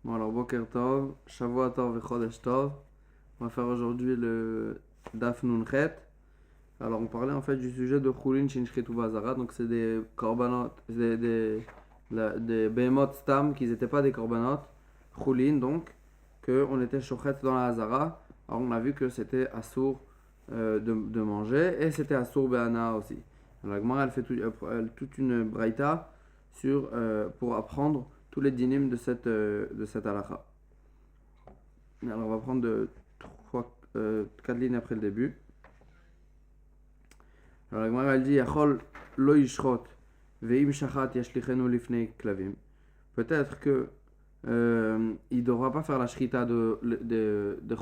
Bon alors Boker Tov, Shavua Tov et Chodesh Tov. On va faire aujourd'hui le Daf Nun Chet. Alors on parlait en fait du sujet de Chulin Shinshketu Bazara. Donc c'est des korbanot, des behemoth stam qui n'étaient pas des korbanot. Chulin donc, qu'on était shochet dans la Hazara. Alors on a vu que c'était assour de manger et c'était assour be'ana aussi. Alors la Gemara elle fait toute une braïta pour apprendre tous les dynimes de cette halakha. Alors on va prendre 4 lignes après le début. Alors la Gemara elle dit Yachol lo yishrot ve'im shachat yashlichenu lifnei klavim. Peut-être que il ne devra pas faire la shrita de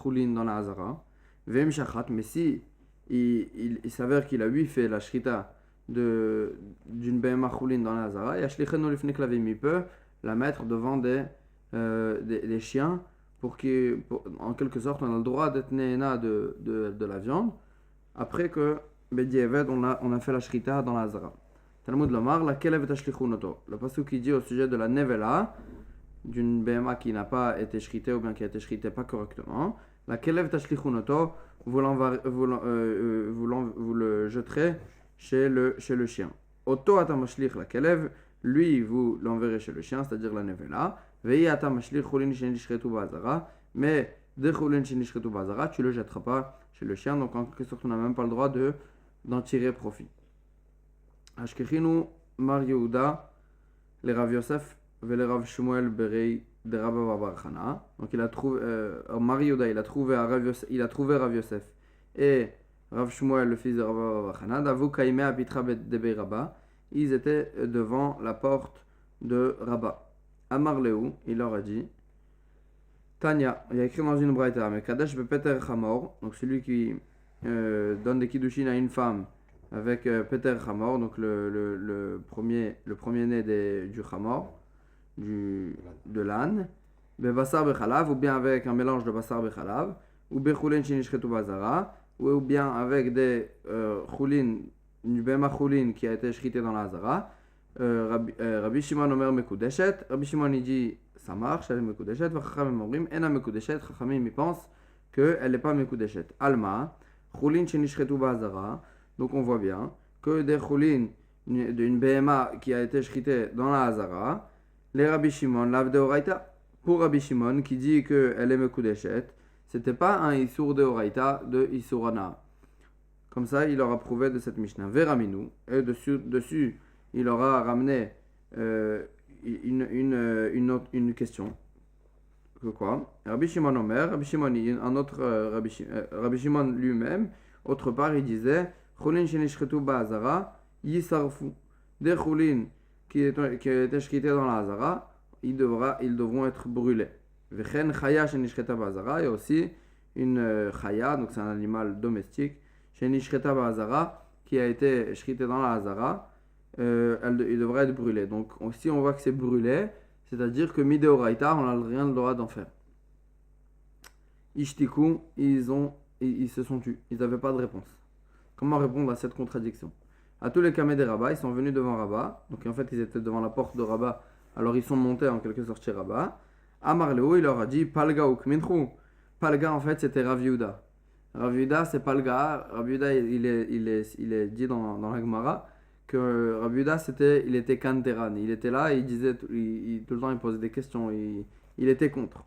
chulin dans la hazara. Ve'im shachat, mais si il s'avère qu'il a fait la shrita d'une behema chulin dans la hazara, yashlichenu lifnei klavim, il peut la mettre devant des chiens en quelque sorte on a le droit d'être néna de la viande après que Bedieved on a fait la shrita dans la Hazara. Talmud Lomar, la kelev tashlichunoto. Le pasuk qui dit au sujet de la nevela d'une behema qui n'a pas été shritée ou bien qui a été shritée pas correctement, la kelev tashlichunoto, vous le jeterez chez le chien. Oto atamashlich la kelev, lui vous l'enverrez chez le chien, c'est-à-dire la nevela. Vei atamashlich chulin shenishretu bazara, mais de chulin shenishretu bazara, tu le jetteras pas chez le chien, donc en quelque sorte on n'a même pas le droit d'en tirer profit. Ashkechinu Mar Yehuda, les Rav Yosef, et les Rav Shmuel Berei de Rabba Bar Chana. Donc il a trouvé Mar Yehuda, il a trouvé Rav Yosef et Rav Shmuel, le fils de Rabba Bar Chana. Davu Kaime Apitra de Bei Rabba. Ils étaient devant la porte de Rabba. Amar Leu, il leur a dit Tanya, il y a écrit dans une braïta, mais Kadesh Peter Chamor, donc celui qui donne des kiddushin à une femme avec Peter Chamor, donc le premier-né du Chamor, de l'âne, Bebassar Bechalav, ou bien avec un mélange de Bassar Bechalav, ou Bechulen Shinishketu Bazara, ou bien avec des Chulin, une Bema Chulin qui a été shrité dans la Hazara. Rabbi Shimon Omer Mekudeshet, Rabbi Shimon il dit ça marche, elle est Mekudeshet, Chachamim Omrim, Ena Mekudeshet, Chachamim il pense qu'elle n'est pas Mekudeshet. Alma, Chulin Shenishchetu Ba'azara, donc on voit bien que des Chulin d'une BMA qui a été shrité dans la Hazara, les Rabbi Shimon lave de Horaïta. Pour Rabbi Shimon qui dit qu'elle est Mekudeshet, c'était pas un Issour de Horaïta de Issourana. Comme ça, il leur a prouvé de cette Mishnah. Veraminu, et dessus il aura ramené une question. Que quoi Rabbi Shimon Omer, Rabbi Shimon, un autre Rabbi Shimon lui-même, autre part, il disait Chulin shenishchetu ba'azara yisarfu. Des chulin qui étaient shrités dans la hazara, ils devront être brûlés. Vechen chaya shenishcheta ba'azara, et aussi une chaya, donc c'est un animal domestique, shenishcheta ba'azara, qui a été shrité dans la hazara. Il devrait être brûlé. Donc si on voit que c'est brûlé, c'est-à-dire que Mideoraita, on n'a rien le droit d'en faire. Ishtiku, ils se sont tus. Ils n'avaient pas de réponse. Comment répondre à cette contradiction? À tous les Kameh des Rabba, ils sont venus devant Rabba. Donc en fait, ils étaient devant la porte de Rabba. Alors ils sont montés en quelque sorte chez Rabba. Amar Leo, il leur a dit Palga ou Kminchu. Palga, en fait, c'était Rav Yehuda. Rav Yehuda, c'est Palga. Rav Yehuda, il est dit dans la Gemara que Rav Yehuda, il était Kanteran. Il était là et il disait, tout le temps, il posait des questions. Il était contre.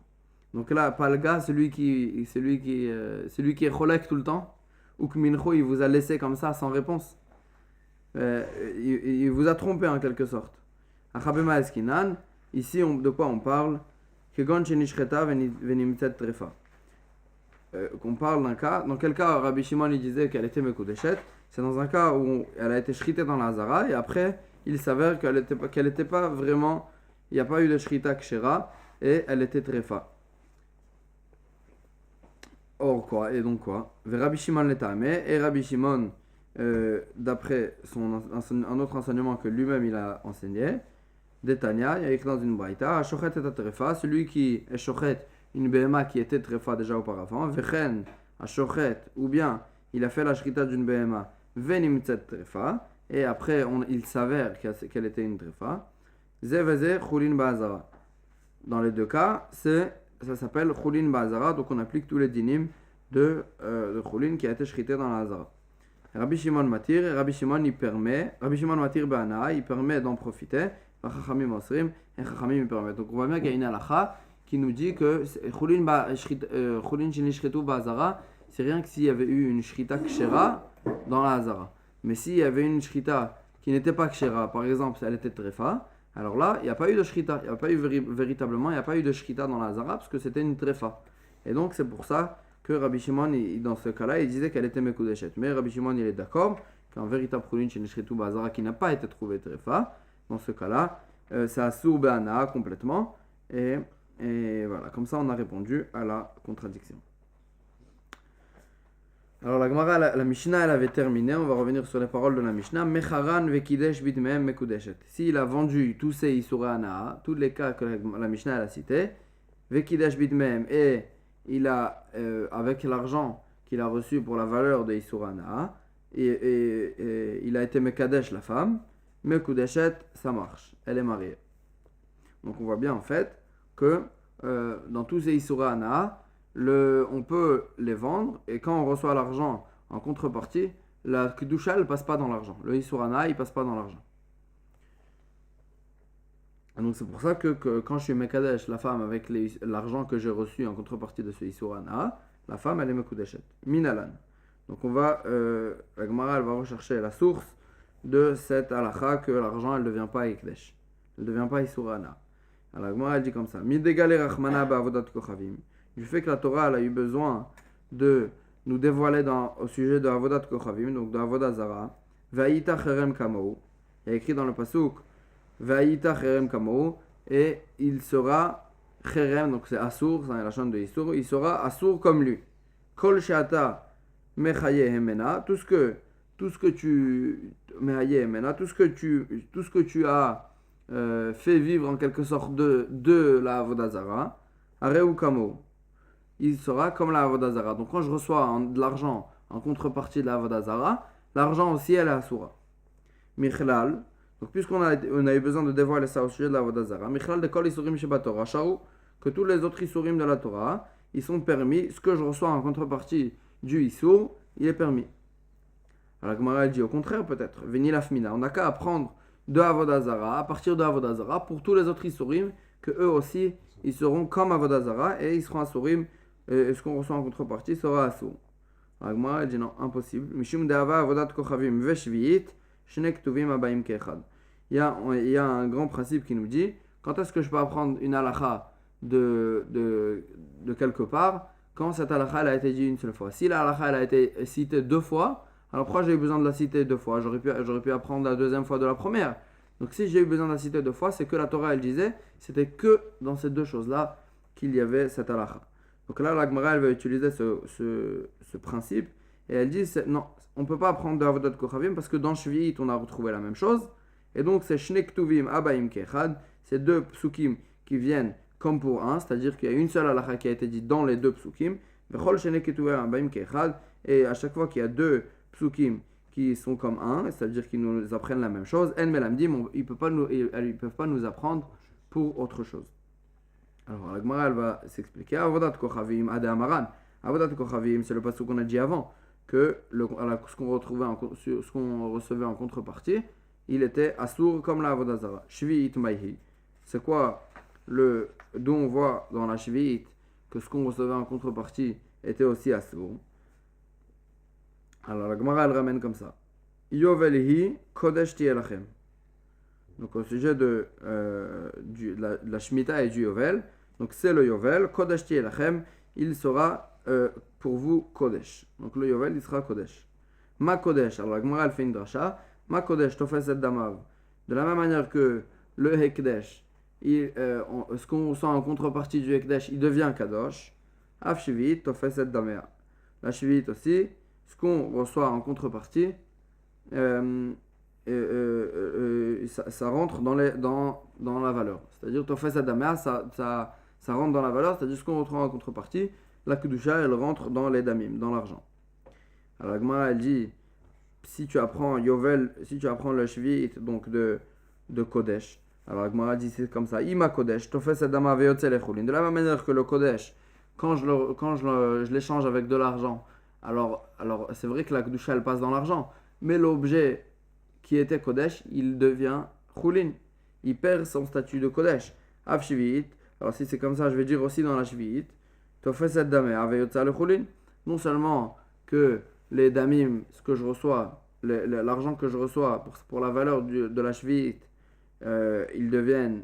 Donc là, Palga, celui qui est cholek tout le temps, ou Kmincho, il vous a laissé comme ça, sans réponse. Il vous a trompé en quelque sorte. Achabema Eskinan, ici, de quoi on parle? Kegon Shenishcheta venimtzet trefa. Qu'on parle d'un cas, dans quel cas Rabbi Shimon il disait qu'elle était Mekudeshet, c'est dans un cas où elle a été shrité dans la Hazara et après il s'avère qu'elle était pas vraiment, il n'y a pas eu de shrita kshera et elle était trefa. Or quoi, et donc quoi? Rabbi Shimon l'etamé et Rabbi Shimon d'après un autre enseignement que lui-même il a enseigné, d'Etania, il y a écrit dans une braïta, Shochet et trefa, celui qui est shochet une BMA qui était trefa déjà auparavant, vechen a shochet, ou bien il a fait la shrita d'une BMA, venimtzet trefa, et après il s'avère qu'elle était une trefa, ze chulin ba'azara. dans les deux cas, ça s'appelle Khulin Ba'azara, donc on applique tous les dinim de Khulin qui a été shrité dans la Hazara. Rabbi Shimon Matir, Rabbi Shimon Matir Ba'ana, il permet d'en profiter, Chachamim Osrim, et Chachamim il permet. Donc on voit bien qu'il y a une halakha qui nous dit que Khulin Shini Shritu Ba'azara, c'est rien que s'il y avait eu une shrita kshera dans la Hazara. Mais s'il y avait une shrita qui n'était pas kshera, par exemple, si elle était trefa, alors là, il n'y a pas eu de shrita, il n'y a pas eu véritablement, il n'y a pas eu de shrita dans la Hazara parce que c'était une trefa. Et donc c'est pour ça que Rabbi Shimon, dans ce cas-là, il disait qu'elle était mekudeshet. Mais Rabbi Shimon, il est d'accord qu'un véritable khulin chez Nishritu Ba'azara qui n'a pas été trouvé trefa, dans ce cas-là, c'est asur be'ana complètement. Et voilà, comme ça on a répondu à la contradiction. Alors la Gemara, la Mishnah, elle avait terminé. On va revenir sur les paroles de la Mishnah. Mecharan vekidesh bidmehem mekudeshet. S'il a vendu tous ces isurei hana, tous les cas que la Mishnah elle a cités, vekidesh bidmehem, et il a, avec l'argent qu'il a reçu pour la valeur de isurei hana, et il a été mekadesh la femme, mekudeshet, ça marche. Elle est mariée. Donc on voit bien en fait que dans tous ces isurei hana, on peut les vendre et quand on reçoit l'argent en contrepartie, la kedusha elle passe pas dans l'argent. Le isur hana il passe pas dans l'argent. Donc c'est pour ça que quand je suis mekadesh la femme avec l'argent que j'ai reçu en contrepartie de ce isur hana, la femme elle est mekudeshet. Minalan. Donc on va la Gemara elle va rechercher la source de cette halakha que l'argent elle ne devient pas ekdesh. Elle ne devient pas isur hana. Alors la Gemara elle dit comme ça. Midegale rachmana ba'avodat kochavim. Du fait que la Torah elle a eu besoin de nous dévoiler au sujet de Avodat Kochavim, donc de Avodat Zara, Va'ita Cherem Kamou, il y a écrit dans le pasuk, Va'ita Cherem Kamou, et il sera Cherem, donc c'est Asur, c'est la chaîne de Isur, il sera Asur comme lui. Kol Sheata Mechaye Hemena, tout ce que tu Mechaye Hemena, tout ce que tu as fait vivre en quelque sorte de la Avodat Zara, Areu Kamou. Il sera comme la Avodah Zara. Donc quand je reçois de l'argent en contrepartie de la Avodah Zara, l'argent aussi elle est asura. Michlal, donc puisqu'on a eu besoin de dévoiler ça au sujet de la Avodah Zara, Michlal de kol isurim sheba Torah, Shaou, que tous les autres isurim de la Torah, ils sont permis, ce que je reçois en contrepartie du isur, il est permis. Alors Gemara dit au contraire peut-être, Veni lafmina, on n'a qu'à apprendre de Avodah Zara, à partir de Avodah Zara, pour tous les autres isurim, que eux aussi, ils seront comme Avodah Zara et ils seront asurim. Et ce qu'on reçoit en contrepartie sera assour. Alors moi, je dis non, impossible. Mishum de'ava avodat kochavim veshviit, shne ktuvim abayim keechad. Il y a un grand principe qui nous dit, quand est-ce que je peux apprendre une halakha de quelque part, quand cette halakha elle a été dit une seule fois. Si la halakha elle a été citée deux fois, alors pourquoi j'ai eu besoin de la citer deux fois? J'aurais pu apprendre la deuxième fois de la première. Donc si j'ai eu besoin de la citer deux fois, c'est que la Torah elle disait, c'était que dans ces deux choses-là qu'il y avait cette halakha. Donc là, la Gemara, elle va utiliser ce principe et elle dit non, on ne peut pas apprendre de Avodat Kochavim parce que dans Shvi'it, on a retrouvé la même chose. Et donc, c'est Shne Ktuvim Abayim Kechad, c'est deux psukim qui viennent comme pour un, c'est-à-dire qu'il y a une seule halakha qui a été dite dans les deux psukim. Vechol Shne Ktuvim Abayim Kechad, et à chaque fois qu'il y a deux psukim qui sont comme un, c'est-à-dire qu'ils nous apprennent la même chose, En Melamdim, ils ne peuvent pas nous apprendre pour autre chose. Alors, la Gemara, elle va s'expliquer. Avodat Kochavim, Ade Amaran. Avodat Kochavim, c'est le passage qu'on a dit avant, que ce qu'on recevait en contrepartie, il était assour comme la Avodah Zara. Shvi'it Maihi. C'est quoi d'où on voit dans la Shvi'it que ce qu'on recevait en contrepartie était aussi assour. Alors, la Gemara, elle ramène comme ça. Yovelhi Kodesh Tielachem. Donc, au sujet de la Shemitah et du Yovel, donc c'est le Yovel, Kodesh Tielachem, il sera pour vous Kodesh. Donc le Yovel, il sera Kodesh. Ma Kodesh, alors la Gemara, elle fait une drasha, Ma Kodesh, Tofeset Damav. De la même manière que le Hekdesh, ce qu'on reçoit en contrepartie du Hekdesh, il devient Kadosh. Af Shivit, Tofeset Damea. La Shivit aussi, ce qu'on reçoit en contrepartie, ça rentre dans la valeur. C'est-à-dire, Tofeset Damea, ça rentre dans la valeur, c'est-à-dire ce qu'on retrouve en contrepartie, la Kedusha, elle rentre dans les damim, dans l'argent. Alors la Gemara, elle dit, si tu apprends Yovel, si tu apprends le Shvi'it, donc de Kodesh, Alors la Gemara dit c'est comme ça. Ima Kodesh, Tofes Adama Veyotze Lechulin. De la même manière que le Kodesh, quand je l'échange avec de l'argent, alors c'est vrai que la Kedusha elle passe dans l'argent, mais l'objet qui était Kodesh, il devient Chulin. Il perd son statut de Kodesh. Av Shvi'it. Alors si c'est comme ça, je vais dire aussi dans la Shvi'it. Tofes Adama Veyotze Lechulin. Non seulement que les damim, ce que je reçois, l'argent que je reçois pour la valeur de la Shvi'it, ils deviennent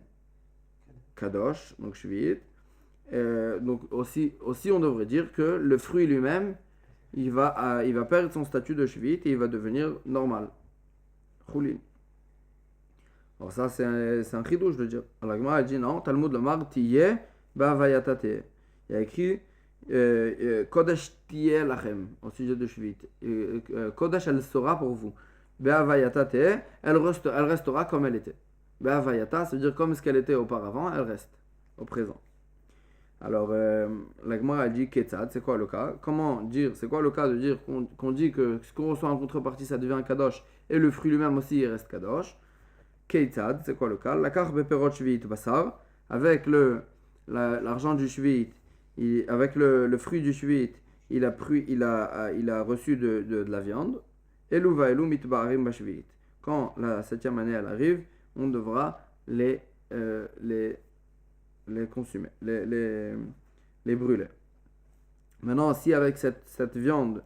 kadosh, donc shvi'it. Donc aussi on devrait dire que le fruit lui-même, il va perdre son statut de shvi'it et il va devenir normal, chulin. Alors ça c'est un chidouche de dire. Alors la Gemara dit non, Talmud Lomar tiyeh ba'avayata tiyeh. Il y a écrit kodesh tiyeh lachem au sujet de shvi'it. Kodesh elle sera pour vous. Ba'avayata tiyeh, elle restera comme elle était. Be'avayata, ça veut dire comme ce qu'elle était auparavant, elle reste au présent. Alors, la Gemara dit Ketzad, c'est quoi le cas? Comment dire? C'est quoi le cas de dire qu'on dit que ce qu'on reçoit en contrepartie, ça devient un kadosh, et le fruit lui-même aussi, il reste kadosh? Ketzad, c'est quoi le cas? La carte beperot shvi'it basar, avec l'argent du shvi'it, avec le fruit du shvi'it, il a reçu de la viande, et l'uva elu mitba'arim bashvi'it. Quand la 7e année elle arrive, on devra les consumer, les brûler. Maintenant, si avec cette viande,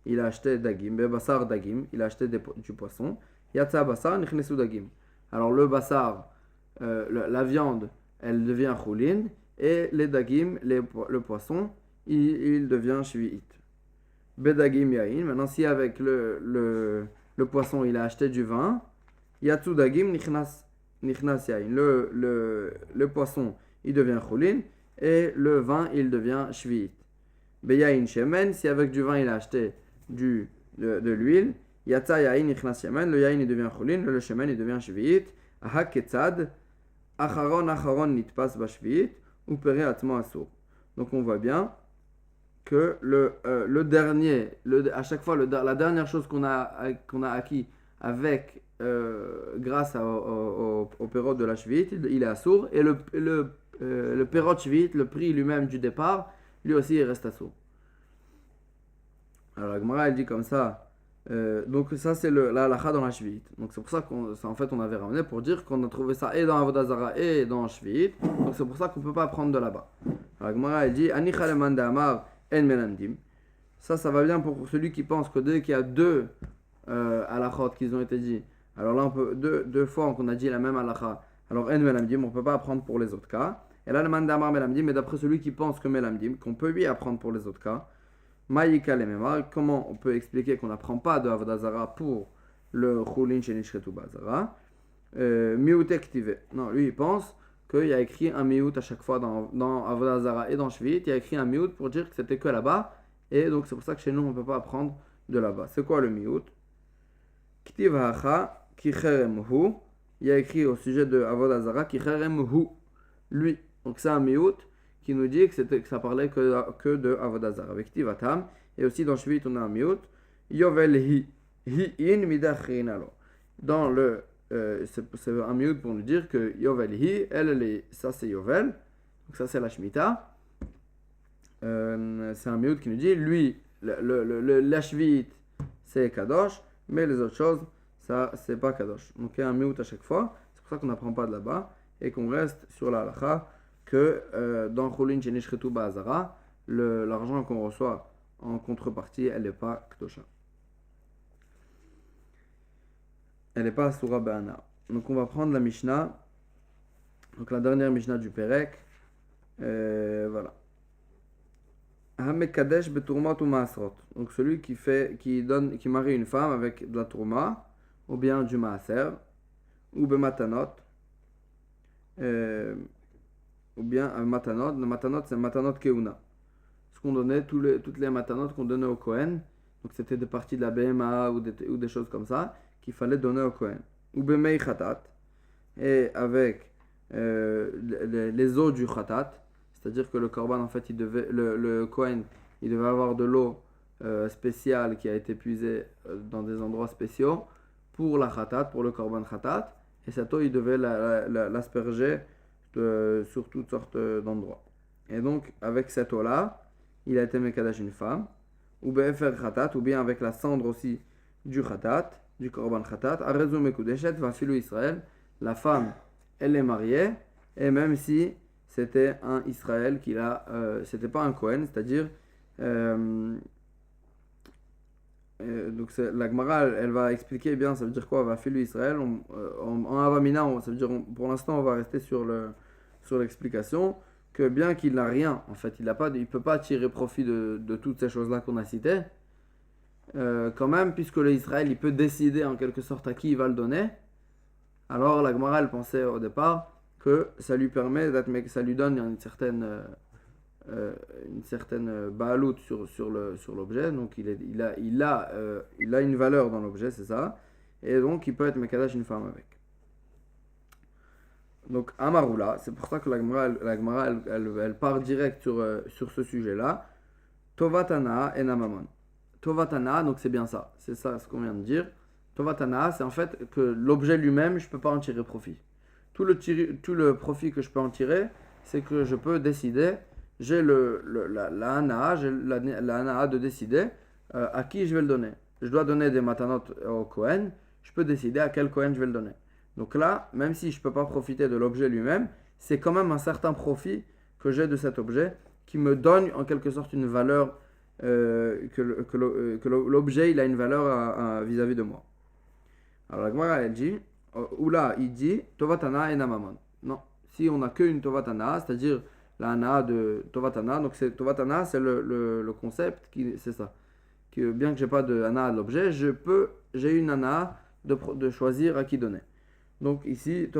il a acheté dagim, bassar dagim, il a acheté du poisson, yatsa bassar nichnesu dagim. Alors le bassar, la viande, elle devient choulin, et les dagim, le poisson, il devient shvi'it. Bedagim yain, maintenant si avec le poisson, il a acheté du vin, Yatsu dagim nichnas yain. Le poisson, il devient chulin et le vin, il devient shvi'it. Beyain shemen, si avec du vin, il a acheté de l'huile, Yatsa yain nichnas shemen, le yain, il devient chulin, le shemen, il devient shvi'it. Aha ketzad, acharon nitpas bashvi'it, ou pere atmo asur. Donc on voit bien que le dernier, à chaque fois, la dernière chose qu'on a acquis avec grâce au pérot de la shvi'it, il est assour, et le pérot shvi'it, le prix lui-même du départ, lui aussi il reste assour. Alors la Gemara elle dit comme ça, donc ça c'est la halakha dans la shvi'it. Donc c'est pour ça qu'en fait on avait ramené pour dire qu'on a trouvé ça et dans Avodah Zara et dans shvi'it. Donc c'est pour ça qu'on ne peut pas prendre de là-bas. Alors la Gemara elle dit Ani chaleman da'amar en melandim. Ça va bien pour celui qui pense que dès qu'il y a deux halakhot qui ont été dit, alors là on peut deux fois qu'on a dit la même halakha, alors en melamdim, on ne peut pas apprendre pour les autres cas. Et là le mandamar melamdim, mais d'après celui qui pense que melamdim, qu'on peut lui apprendre pour les autres cas, maïka le memar, comment on peut expliquer qu'on n'apprend pas de Avodah Zara pour le chulin shenishretu ba'azara? Miutektive. Non, lui il pense qu'il y a écrit un miout à chaque fois dans Avodah Zara et dans Shvi'it, il y a écrit un miout pour dire que c'était que là-bas, et donc c'est pour ça que chez nous on ne peut pas apprendre de là-bas. C'est quoi le miout? Ktiv hacha ki cherem hu. Il y a écrit au sujet de Avodah Zara ki cherem hu, lui. Donc c'est un miout qui nous dit que ça parlait que de Avodah Zara. Avec Ktiv hatam, et aussi dans Shvi'it on a un miout. Yovel hi in midachrinalo. Dans c'est un miout pour nous dire que Yovel hi, ça c'est Yovel, donc ça c'est la Shemitah. C'est un miout qui nous dit, lui, la Shvi'it c'est Kadosh, mais les autres choses, ça c'est pas Kadosh. Donc il y a un miout à chaque fois, c'est pour ça qu'on n'apprend pas de là-bas, et qu'on reste sur la halakha, que dans Chulin Shenishretu Ba'azara, l'argent qu'on reçoit en contrepartie, elle n'est pas Kdosha. Elle n'est pas Asura Be'ana. Donc on va prendre la Mishnah, donc la dernière Mishnah du Perek, voilà. Hamekadesh beturmat ou maasrot. Donc celui qui marie une femme avec de la tourma, ou bien du maaser, ou bematanot, ou bien un matanot. Le matanot c'est matanot keuna. Ce qu'on donnait, toutes les matanot qu'on donnait au Kohen, donc c'était des parties de la BMA ou des choses comme ça, qu'il fallait donner au Kohen. Ou bemei khatat, et avec les eaux du khatat. C'est-à-dire que le korban, en fait, le Kohen, il devait avoir de l'eau spéciale qui a été puisée dans des endroits spéciaux pour la khatat, pour le korban khatat. et cette eau, il devait l'asperger sur toutes sortes d'endroits. Et donc, avec cette eau-là, il a été Mekadesh une femme, ou Be'efer Khatat, ou bien avec la cendre aussi du Khatat, du Korban Khatat, Arezu Mekudeshet, Vafilu Israël, la femme, elle est mariée, et même si c'était un Israël c'était pas un Kohen, c'est-à-dire, donc la Gemara, elle va expliquer bien, ça veut dire quoi, Vafilu Israël, en Avamina, ça veut dire, pour l'instant, on va rester sur l'explication, que bien qu'il n'a rien, en fait, il ne peut pas tirer profit de toutes ces choses-là qu'on a citées, quand même, puisque l'Israël, il peut décider en quelque sorte à qui il va le donner, alors la Gemara, elle pensait au départ que ça lui permet ça lui donne une certaine baalout sur l'objet, donc il a une valeur dans l'objet, c'est ça, et donc il peut être Mekadesh une femme avec. Donc Amaroula, c'est pour ça que la Gemara elle part direct sur ce sujet-là. Tovatana et Namamon. Tovatana, donc c'est bien ça, c'est ça ce qu'on vient de dire. Tovatana, c'est en fait que l'objet lui-même, je ne peux pas en tirer profit. Tout le profit que je peux en tirer, c'est que je peux décider, j'ai la hana de décider à qui je vais le donner. Je dois donner des matanot au Kohen, je peux décider à quel Kohen je vais le donner. Donc là, même si je ne peux pas profiter de l'objet lui-même, c'est quand même un certain profit que j'ai de cet objet qui me donne en quelque sorte une valeur, que l'objet il a une valeur vis-à-vis de moi. Alors la Gemara elle dit, ou là il dit Tovatana et Namamon. Non, si on n'a qu'une Tovatana, c'est-à-dire la Hana de Tovatana, donc Tovatana c'est le concept, c'est ça. Bien que je n'ai pas de Hana de l'objet, j'ai une Hana de choisir à qui donner. Donc ici,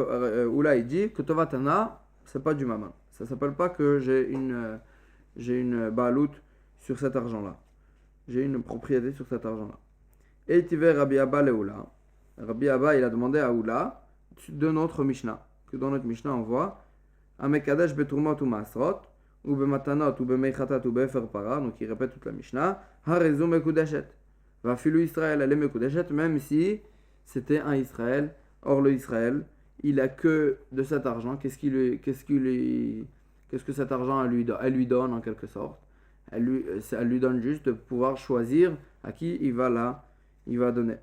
Oula il dit que Tovatana, c'est pas du maman. Ça s'appelle pas que j'ai une baalout sur cet argent-là. J'ai une propriété sur cet argent-là. Et Tiver Rabbi Abba le Oula. Rabbi Abba, il a demandé à Oula de notre Mishnah. Que dans notre Mishnah, on voit Amekadesh beturmot ou masrot, ou bematanot, ou bemeichatat, ou befer para. Donc il répète toute la Mishnah. Harezu mekudeshet. Va filu Israël, elle est mekudeshet, même si c'était un Israël. Or, le Israël, il a que de cet argent. Qu'est-ce que cet argent elle lui donne en quelque sorte? Elle lui donne juste de pouvoir choisir à qui il va donner.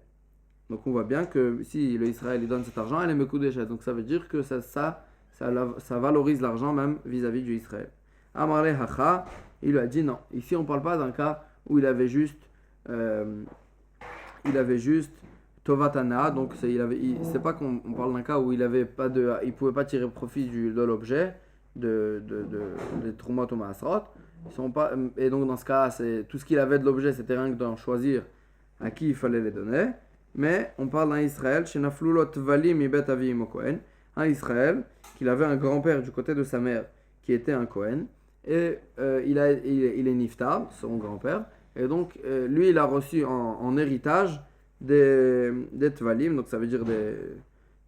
Donc on voit bien que si le Israël il donne cet argent, elle est mekudeshet. Donc ça veut dire que ça valorise l'argent même vis-à-vis du Israël. Amarle hacha, il lui a dit non. Ici on ne parle pas d'un cas où il avait juste Tovatana, donc c'est pas qu'on parle d'un cas où il pouvait pas tirer profit de l'objet de Trumot ou Maasrot. Et donc dans ce cas, tout ce qu'il avait de l'objet, c'était rien que d'en choisir à qui il fallait les donner. Mais on parle d'un Israël, chez Naflulot Valim Ibet Avim Kohen, un Israël qu'il avait un grand-père du côté de sa mère qui était un Kohen, et il est Niftar, son grand-père, et donc lui il a reçu en héritage des Tvalim, donc ça veut dire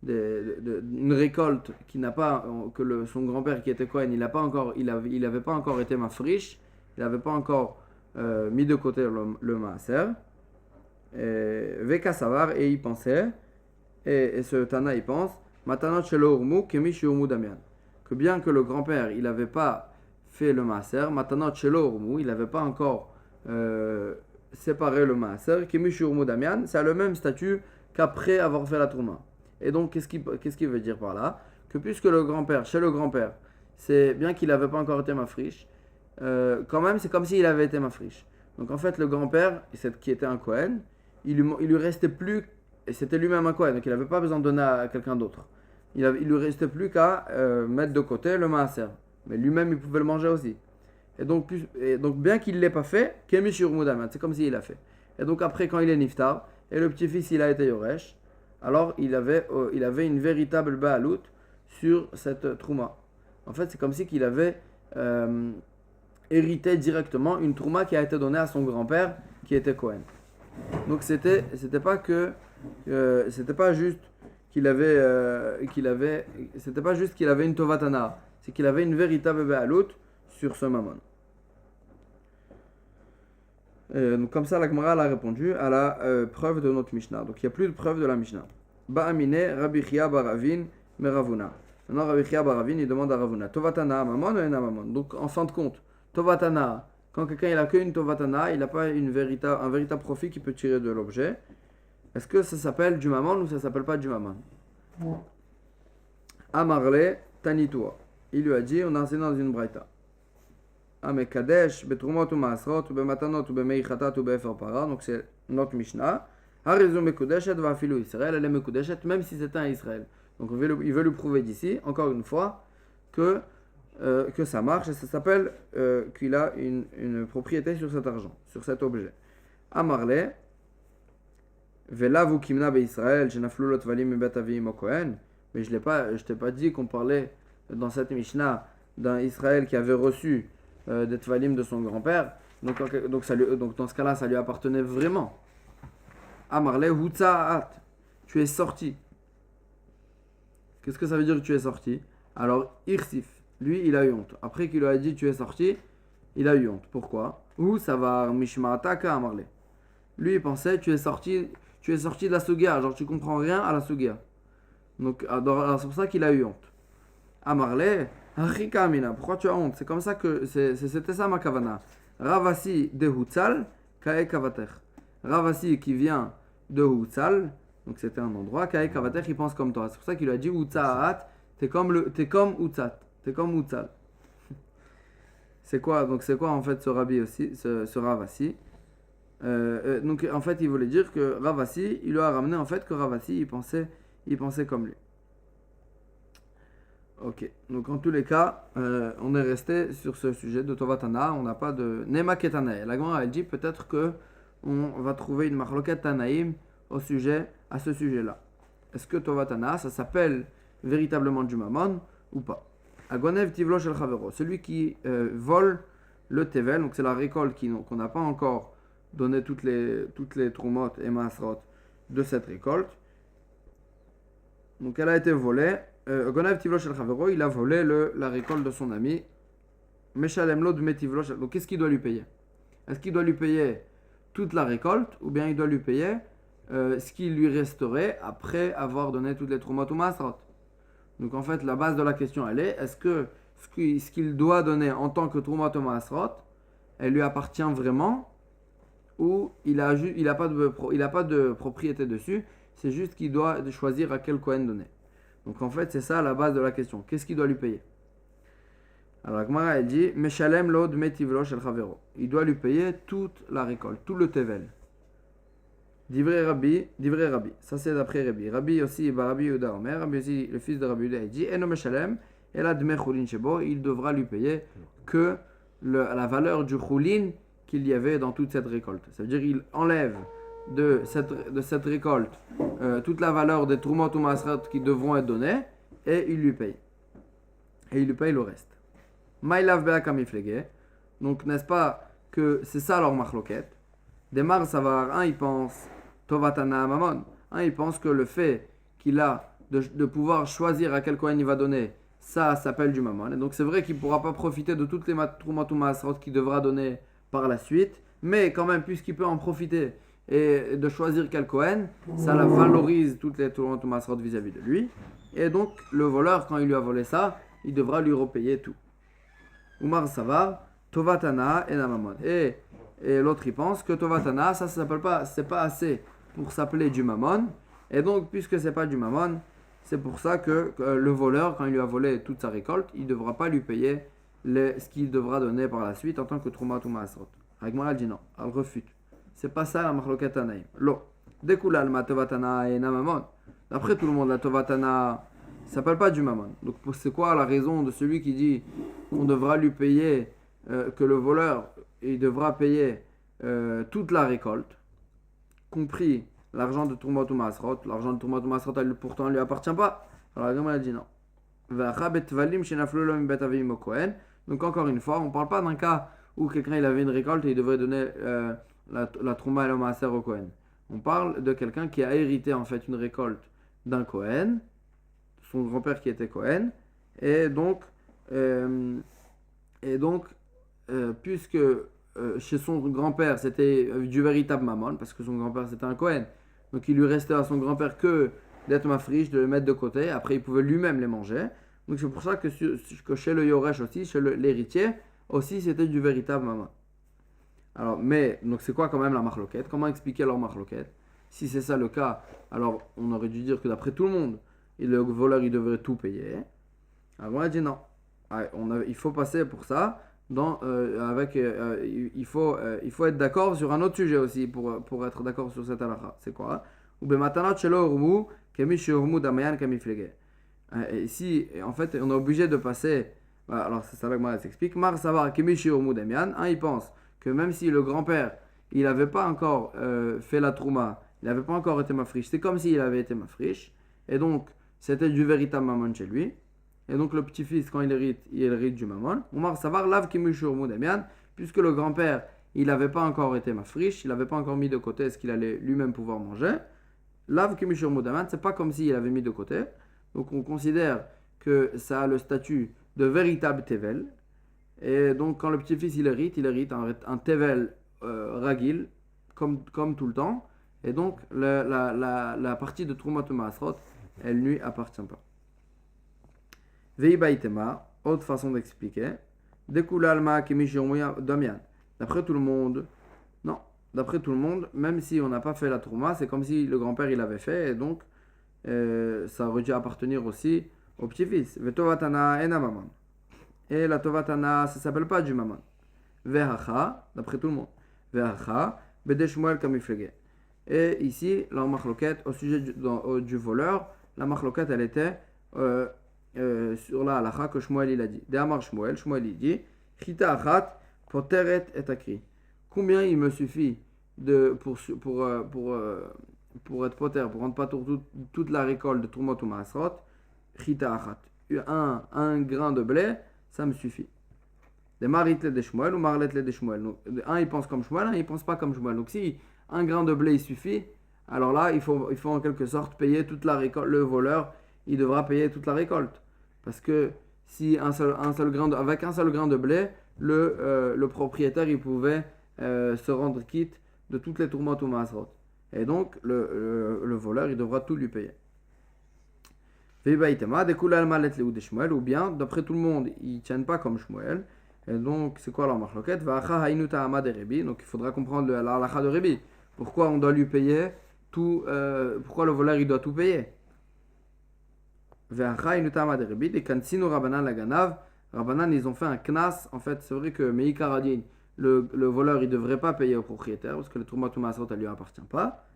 une récolte son grand-père qui était Kohen, il avait pas encore été mafrish, il n'avait pas encore mis de côté le maaser, Veka Savar, et il pensait, et ce Tana il pense, Matanot Shelo Urmu Kemi Shiurmu Damian, que bien que le grand-père il n'avait pas fait le maaser, Matanot Shelo Urmu, il n'avait pas encore séparer le maaser, Kemi Shiurmu Damian, ça a le même statut qu'après avoir fait la tourma. Et donc, qu'est-ce qu'il veut dire par là? Que puisque chez le grand-père, c'est bien qu'il n'avait pas encore été mafrish, quand même, c'est comme s'il avait été mafrish. Donc, en fait, le grand-père, qui était un Kohen, il lui restait plus, et c'était lui-même un Kohen, donc il n'avait pas besoin de donner à quelqu'un d'autre. Il lui restait plus qu'à mettre de côté le maaser. Mais lui-même, il pouvait le manger aussi. Et donc bien qu'il ne l'ait pas fait, Kemi Shiurmu Damian, c'est comme s'il l'a fait. Et donc, après, quand il est Niftar, et le petit-fils, il a été Yoresh, alors il avait une véritable baalout sur cette trouma. En fait, c'est comme si qu'il avait hérité directement une trouma qui a été donnée à son grand-père qui était Kohen. Donc c'était pas juste qu'il avait une tovatana, c'est qu'il avait une véritable baalout sur ce mammon. Donc comme ça, la Gemara a répondu à la preuve de notre Mishnah. Donc il n'y a plus de preuve de la Mishnah. Ba'amine Rabbi Chia Baravin Meravuna. Maintenant, Rabbi Chia Baravin, il demande à Ravuna, Tovatana Mamon ou Ena Mamon? Donc, en fin de compte, Tovatana, quand quelqu'un il a qu'une Tovatana, il n'a pas un véritable profit qu'il peut tirer de l'objet. Est-ce que ça s'appelle du Mamon ou ça s'appelle pas du Mamon? Amarle Tanitua. Il lui a dit, on a enseigné dans une braïta. Amekadesh, Betrumot ou Maasrot, ou Bematanot, ou Bemeichatat, ou Befer Para. Donc, c'est notre Mishnah. Harizu Mekudeshet va filu Israël, elle est Mekudeshet, même si c'est un Israël. Donc il veut lui prouver d'ici, encore une fois, que ça marche et ça s'appelle qu'il a une propriété sur cet argent, sur cet objet. Amarle, Velavu Kimna be Israël, Jenaflu lot valim bet avim o Kohen. Mais je t'ai pas dit qu'on parlait dans cette Mishnah d'un Israël qui avait reçu des tvalim de son grand-père. Donc dans ce cas-là, ça lui appartenait vraiment. Amarle Hutza'at, tu es sorti. Qu'est-ce que ça veut dire que tu es sorti? Alors, Irsif, lui, il a eu honte. Après qu'il lui a dit tu es sorti, il a eu honte. Pourquoi? Ou ça va Mishma'ataka Amarle. Lui, il pensait tu es sorti de la Sugia, genre tu comprends rien à la Sugia. Donc, c'est pour ça qu'il a eu honte. Amarle, Achika Amina, pourquoi tu as honte? C'est comme ça que c'était ça ma kavana. Ravasi de Hutzal, Kae Kavater. Ravasi qui vient de Hutzal, donc c'était un endroit, Kae Kavater il pense comme toi. C'est pour ça qu'il lui a dit Hutza'at, t'es comme Hutzat, t'es comme Hutzal. C'est quoi en fait ce rabbi aussi, ce Ravasi? Donc en fait il voulait dire que Ravasi, il lui a ramené en fait que Ravasi il pensait comme lui. Ok, donc en tous les cas, on est resté sur ce sujet de Tovatana, on n'a pas de Nema Ketanae. La Gemara elle dit peut-être que on va trouver une Marloket Tanaïm à ce sujet-là. Est-ce que Tovatana, ça s'appelle véritablement du Mammon ou pas? Agonev Tivlo Shel Chavero, celui qui vole le Tevel, donc c'est la récolte qu'on n'a pas encore donné toutes les Trumot et Masrot de cette récolte. Donc elle a été volée. Agonev Tivlo Shel Chavero, il a volé la récolte de son ami. Meshalem Lo Dme Tivlo Shel. Donc qu'est-ce qu'il doit lui payer? Est-ce qu'il doit lui payer toute la récolte ou bien il doit lui payer ce qui lui resterait après avoir donné toutes les Trumot ou Masrot? Donc en fait la base de la question elle est, est-ce que ce qu'il doit donner en tant que Trumot ou Masrot, elle lui appartient vraiment ou il a pas de propriété dessus, c'est juste qu'il doit choisir à quel Kohen donner. Donc en fait c'est ça la base de la question, qu'est-ce qu'il doit lui payer? Alors la Gemara elle dit Meshalem lo dme tivlo shel chavero. Il doit lui payer toute la récolte, tout le tevel. Divrei Rabbi. Ça c'est d'après Rabbi. Rabbi aussi, Rabbi Yehuda Omer. Rabbi aussi, le fils de Rabbi Yehuda, il dit Eno Meshalem, et la dme chulin shebo. Il devra lui payer que la valeur du chulin qu'il y avait dans toute cette récolte. Ça veut dire qu'il enlève de cette récolte toute la valeur des trumot ou masrot qui devront être donnés et il lui paye. Et il lui paye le reste. Maïlav be'akamiflege. Donc, n'est-ce pas que c'est ça leur marloquette? Demar Savar, un il pense Tovatana Mamon. Un il pense que le fait qu'il a de pouvoir choisir à quel Kohen il va donner, ça s'appelle du Mamon. Et donc, c'est vrai qu'il ne pourra pas profiter de toutes les Trumot ou Masrot qu'il devra donner par la suite. Mais quand même, puisqu'il peut en profiter et de choisir quel Kohen, ça la valorise toutes les Trumot ou Masrot vis-à-vis de lui. Et donc, le voleur, quand il lui a volé ça, il devra lui repayer tout. Umar Savar, Tovatana et Namamon. Et l'autre il pense que Tovatana, ça s'appelle pas, c'est pas assez pour s'appeler du Mammon. Et donc, puisque c'est pas du Mammon, c'est pour ça que le voleur, quand il lui a volé toute sa récolte, il ne devra pas lui payer ce qu'il devra donner par la suite en tant que Troumat ou Maasrot. Agmara dit non, elle refute. C'est pas ça la Marloket Tanaïm. Lo. Découlal ma Tovatana et Namamon. D'après tout le monde, la Tovatana ça s'appelle pas du Mammon. Donc c'est quoi la raison de celui qui dit qu'on devra lui payer, que le voleur il devra payer toute la récolte, compris l'argent de Trumot ou Masrot. L'argent de Trumot ou Masrot pourtant ne lui appartient pas. Alors la Gemara a dit non. Donc encore une fois, on ne parle pas d'un cas où quelqu'un il avait une récolte et il devrait donner la Trouma et le Maaser au Kohen. On parle de quelqu'un qui a hérité en fait une récolte d'un Kohen, son grand-père qui était Kohen, et donc puisque chez son grand-père c'était du véritable mammon, parce que son grand-père c'était un Kohen, donc il lui restait à son grand-père que d'être mafrish, de le mettre de côté. Après, il pouvait lui-même les manger. Donc c'est pour ça que chez le Yoresh aussi, chez l'héritier, aussi c'était du véritable maman. Alors, mais, donc c'est quoi quand même la marloquette? Comment expliquer leur marloquette? Si c'est ça le cas, alors on aurait dû dire que d'après tout le monde, le voleur il devrait tout payer. Alors on a dit non. Il faut passer pour ça. Il faut être d'accord sur un autre sujet aussi pour être d'accord sur cette halakha. C'est quoi? Ici, en fait, on est obligé de passer. Alors, c'est ça que moi s'explique. Mar savar kemishi urmu damian. Il pense que même si le grand-père, il n'avait pas encore fait la trouma, il n'avait pas encore été mafriche, c'est comme s'il avait été mafriche. Et donc, c'était du véritable mammon chez lui. Et donc, le petit-fils, quand il hérite du mammon. Omar savar lav kemishi urmu damian. Puisque le grand-père, il n'avait pas encore été mafriche, il n'avait pas encore mis de côté ce qu'il allait lui-même pouvoir manger. Lav kemishi urmu damian, c'est pas comme s'il avait mis de côté. Donc on considère que ça a le statut de véritable tevel. Et donc quand le petit-fils il hérite un tevel ragil, comme tout le temps. Et donc la partie de Trumat Maasrot, elle lui appartient pas. Veibaitema, autre façon d'expliquer. Dekulalma kimishirmuya damian. D'après tout le monde, même si on n'a pas fait la Trouma, c'est comme si le grand-père il avait fait, et donc ça aurait dû appartenir aussi au petit-fils. Vetovatana ena maman. Et la tovatana, ça s'appelle pas du maman. Vehacha, d'après tout le monde. Vehacha, bedeshmuel kamiflege. Et ici, la marloquette, au sujet du voleur, la marloquette, elle était sur la halacha que Shmuel il a dit. De'amar Shmuel il dit, chita achat, poteret et akri. Combien il me suffit pour être poter, pour rendre pas toute la récolte de Trumot ou Maasrot, chita achat. Un grain de blé, ça me suffit. Des marit les de Shmuel ou marlet les de Shmuel. Un il pense comme Shmuel, un il pense pas comme Shmuel. Donc si un grain de blé il suffit, alors là il faut en quelque sorte payer toute la récolte. Le voleur il devra payer toute la récolte. Parce que si avec un seul grain de blé, le propriétaire il pouvait se rendre quitte de toutes les Trumot ou Maasrot. Et donc, le voleur, il devra tout lui payer. Ou bien, d'après tout le monde, ils ne tiennent pas comme Shmuel. Et donc, c'est quoi leur marloquette? Donc, il faudra comprendre la halakha de Rebi. Pourquoi on doit lui payer tout, pourquoi le voleur, il doit tout payer? Rabbanan, ils ont fait un knas. En fait, c'est vrai que Meikaradin, le voleur, il ne devrait pas payer au propriétaire parce que le Trumat ou Maasrot, elle lui appartiennent pas.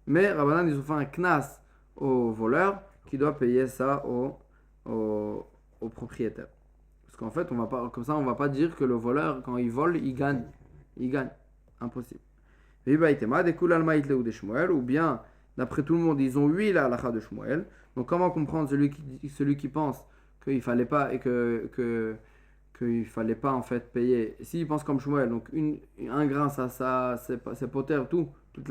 Mais Rabbanan, ils ont fait un knas au voleur qui doit payer ça au propriétaire. Parce qu'en fait, on ne va pas dire que le voleur, quand il vole, il gagne. Impossible. Ou bien, d'après tout le monde, ils ont la halakha de Shmuel. Donc, comment comprendre celui qui pense qu'il fallait pas et qu'il fallait pas en fait payer. S'il pense comme Shmuel, donc un grain, c'est poter toute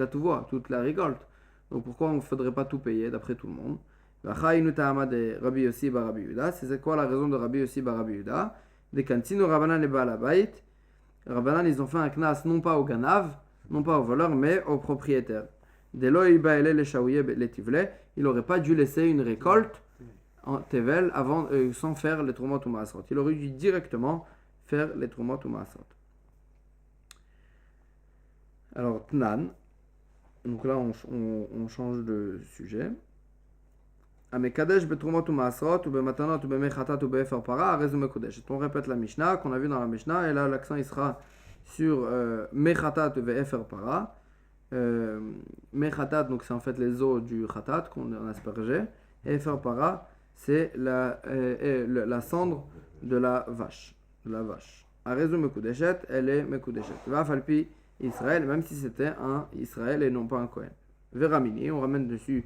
la récolte. Donc pourquoi on ne faudrait pas tout payer d'après tout le monde? C'est quoi la raison de Rabbi Yossi bar Rabbi Yehuda? Des kantino Rabbanan et Baal Habayit. Rabbanan, ils ont fait un knas non pas au ganav, non pas au voleur, mais au propriétaire. Il n'aurait pas dû laisser une récolte en tevel avant, sans faire les Trumot ou Maasrot. Il aurait dû directement faire les Trumot ou Maasrot. Alors, Tnan. Donc là, on change de sujet. Amekadesh betrumot ou Maasrot ou bematanot ou bemechatat ou befer para arezou mekodesh. On répète la Mishnah qu'on a vu dans la Mishnah et là l'accent il sera sur mechatat ou befer para. Mechatat, donc c'est en fait les os du khatat qu'on a aspergé. Et efer para, c'est la cendre de la vache. Arezou mekudeshet, elle est mekudeshet. Va falpi Israël, même si c'était un Israël et non pas un Kohen. Veramini, on ramène dessus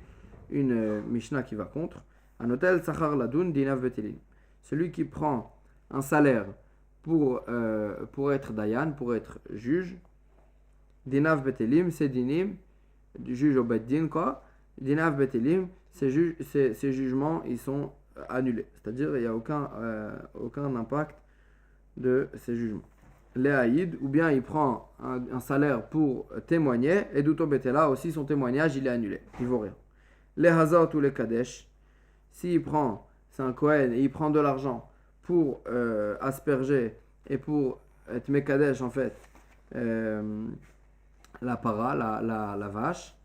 une Mishnah qui va contre. Un hôtel Sachar Ladoun Dinav Betelim. Celui qui prend un salaire pour être Dayan, pour être juge. Dinav Betelim, c'est Dinim, juge au Beddin quoi. Dinav Betelim, ces jugements ils sont annulés. C'est-à-dire il n'y a aucun impact de ces jugements. Léaïd, ou bien il prend un salaire pour témoigner, et d'Uto Betela aussi son témoignage il est annulé, il vaut rien. les Hazot ou les Kadesh, s'il prend, c'est un Kohen, et il prend de l'argent pour asperger et pour être Mekadesh en fait, la para, la vache,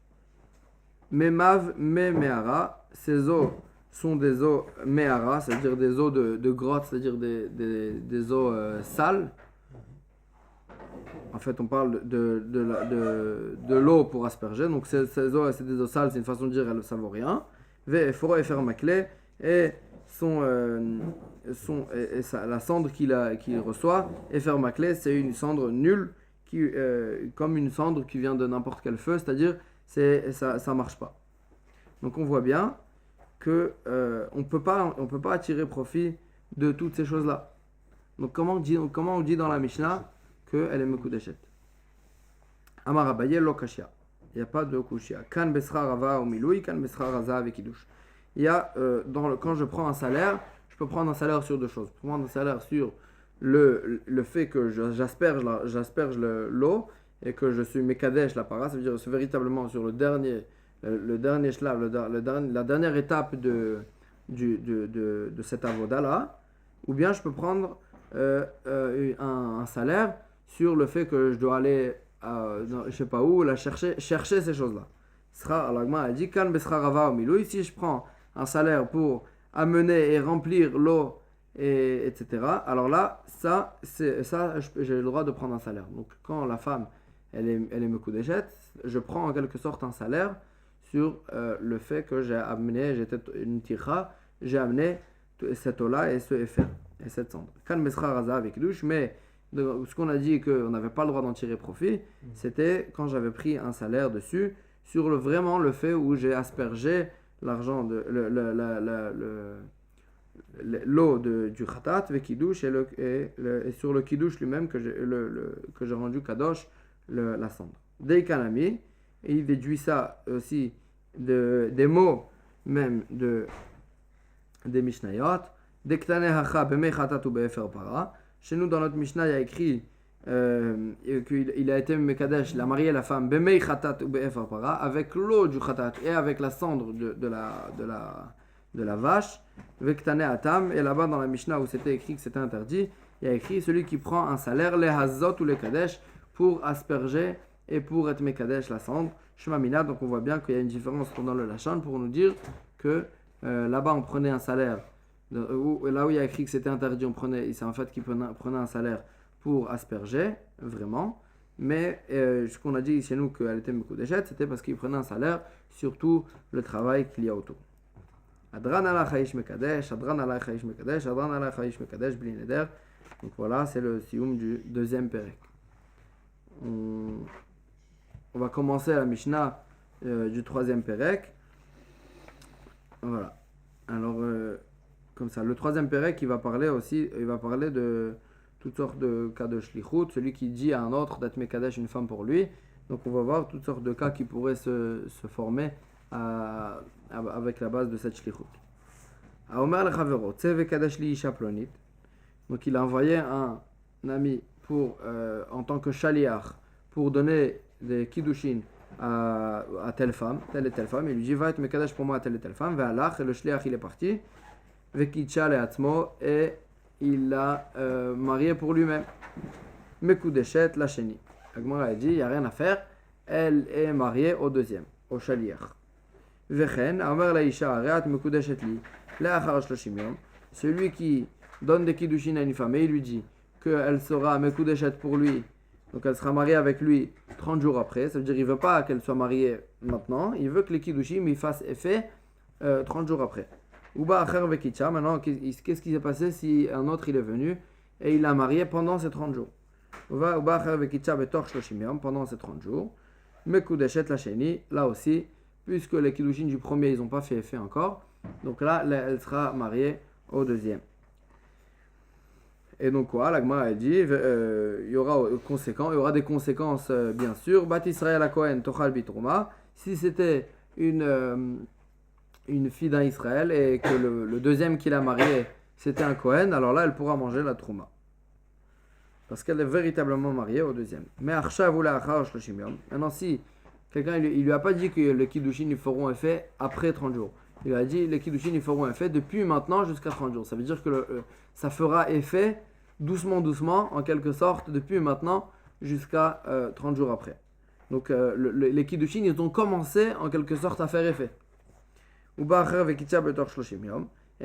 Memav, Memeara, ces eaux sont des eaux Mehara, c'est-à-dire des eaux de grotte, c'est-à-dire des eaux sales. En fait, on parle de l'eau pour asperger. Donc, ces eaux, c'est des eaux sales, c'est une façon de dire, elles ne savent rien. Et faire ma clé. Et la cendre qu'il reçoit, et faire ma clé, c'est une cendre nulle, comme une cendre qui vient de n'importe quel feu, c'est-à-dire, ça ne marche pas. Donc, on voit bien que on ne peut pas tirer profit de toutes ces choses-là. Donc, comment on dit dans la Mishnah qu'elle est Mekudeshet. Amar Abaye lo kashia. Il n'y a pas de kushia. Kan besra rava ou miloui, kan besra raza avec kiddush. Il y a, quand je prends un salaire, je peux prendre un salaire sur deux choses. Je peux prendre un salaire sur le fait que j'asperge l'eau et que je suis mekadesh la para, ça veut dire c'est véritablement sur le dernier shlav, la dernière étape de cette avoda là, ou bien je peux prendre un salaire sur le fait que je dois aller je sais pas où, chercher ces choses-là. L'agma a dit kan besra rava ou milou. Si je prends un salaire pour amener et remplir l'eau, etc. Alors là, j'ai le droit de prendre un salaire. Donc quand la femme, elle est mekudeshet, je prends en quelque sorte un salaire sur le fait que j'étais une tira, j'ai amené cette eau-là et ce FR, et cette cendre. Kan besra raza avec douche, mais ce qu'on a dit qu'on n'avait pas le droit d'en tirer profit, c'était quand j'avais pris un salaire dessus, sur vraiment le fait où j'ai aspergé l'argent, l'eau du khatat, le kiddush, et sur le kiddush lui-même que j'ai rendu kadosh, la cendre. Dei kanami, et il déduit ça aussi des mots même des mishnayot, dektane hacha bemei khatat ou be'efer para. Chez nous, dans notre Mishnah, il y a écrit qu'il a été Mekadesh, il a marié la femme Bemei Khatat ou Be'efar Para, avec l'eau du Khatat et avec la cendre de la vache, Vektane Atam. Et là-bas, dans la Mishnah où c'était écrit que c'était interdit, il y a écrit celui qui prend un salaire, les Hazot ou les Kadesh, pour asperger et pour être Mekadesh la cendre. Shemamina, donc on voit bien qu'il y a une différence pendant le Lachan pour nous dire que là-bas on prenait un salaire. Là où il y a écrit que c'était interdit, c'est en fait qu'il prenait un salaire pour asperger, vraiment. Mais ce qu'on a dit chez nous qu'elle était Mekudeshet, c'était parce qu'il prenait un salaire sur tout le travail qu'il y a autour. Adran ala chayish mekadesh, adran ala chayish mekadesh, adran ala chayish mekadesh, bli neder. Donc voilà, c'est le sioum du deuxième pérek. On va commencer la Mishnah du troisième pérek. Voilà. Alors, comme ça, le troisième pérek, il va parler de toutes sortes de cas de shlichut, celui qui dit à un autre d'être mekadesh une femme pour lui. Donc on va voir toutes sortes de cas qui pourraient se former avec la base de cette shlichut. Aomer le-chavero, tseve kadesh li isha plonit. Donc il a envoyé un ami en tant que shaliach pour donner des kiddushin à telle et telle femme. Il lui dit va être mekadesh pour moi à telle et telle femme. Ve'alach, et le shliach il est parti. Ve'kitcha le'atzmo, et il l'a marié pour lui-même. Mekudeshet la sheni. Agmara a dit, il n'y a rien à faire. Elle est mariée au deuxième, au shaliach. Vechen, amar la isha areat mekudeshet li. Le'achar shloshim yom. Celui qui donne des kiddushin à une femme et il lui dit qu'elle sera mekudeshet pour lui, donc elle sera mariée avec lui 30 jours après. Ça veut dire qu'il ne veut pas qu'elle soit mariée maintenant, il veut que les kiddushim y fassent effet 30 jours après. Uba acher vekitcha, maintenant qu'est-ce qui s'est passé si un autre il est venu et il l'a marié pendant ces 30 jours? Uba acher vekitcha betor shloshim yom, pendant ces 30 jours. Mekudeshet la sheni, là aussi, puisque les kiddushim du premier ils n'ont pas fait effet encore, donc là elle sera mariée au deuxième. Et donc quoi, l'Agma a dit, il y aura des conséquences bien sûr. Bat Israël à Kohen tochal bitrouma. Si c'était une fille d'un Israël et que le deuxième qui l'a mariée c'était un Kohen, alors là elle pourra manger la trouma. Parce qu'elle est véritablement mariée au deuxième. Mais Arshav ou la Achar Shloshim Yom. Maintenant si quelqu'un il lui a pas dit que les Kiddushin ils feront effet après 30 jours. Il lui a dit les Kiddushin ils feront effet depuis maintenant jusqu'à 30 jours. Ça veut dire que ça fera effet doucement, en quelque sorte, depuis maintenant jusqu'à 30 jours après. Donc les Kiddushin ils ont commencé en quelque sorte à faire effet. Et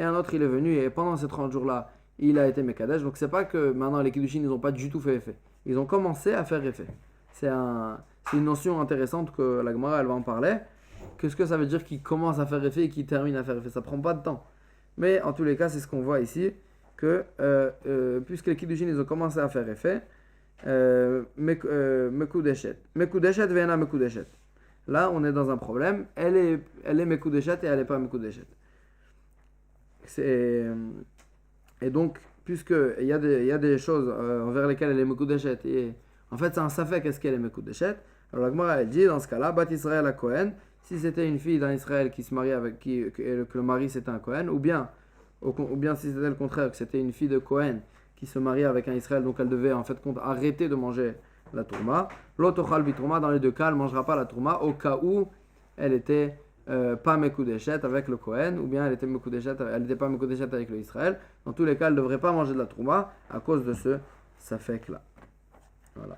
un autre il est venu et pendant ces 30 jours là il a été Mekadesh. Donc c'est pas que maintenant les Kiddushin ils n'ont pas du tout fait effet. Ils ont commencé à faire effet. C'est une notion intéressante que la Gemara elle va en parler. Qu'est-ce que ça veut dire qu'ils commencent à faire effet et qu'ils terminent à faire effet? Ça prend pas de temps. Mais en tous les cas c'est ce qu'on voit ici que puisque les Kiddushin ils ont commencé à faire effet, Mekudeshet ve'ena Mekudeshet. Là, on est dans un problème. Elle est Mekudeshet et elle n'est pas Mekudeshet. Et donc, puisqu'il y a des choses envers lesquelles elle est Mekudeshet, et en fait, c'est un safek qu'est-ce qu'elle est Mekudeshet. Alors, la Gemara, elle dit, dans ce cas-là, Bat Israël à Cohen, si c'était une fille d'un Israël qui se marie avec que le mari c'était un Cohen, ou bien si c'était le contraire, que c'était une fille de Cohen qui se marie avec un Israël, donc elle devait en fait arrêter de manger la tourma. L'autochal bitrouma, dans les deux cas, elle ne mangera pas la tourma au cas où elle était pas Mekudeshet avec le Kohen, ou bien elle n'était pas Mekudeshet avec le Israël. Dans tous les cas, elle ne devrait pas manger de la tourma à cause de ce safek là. Voilà.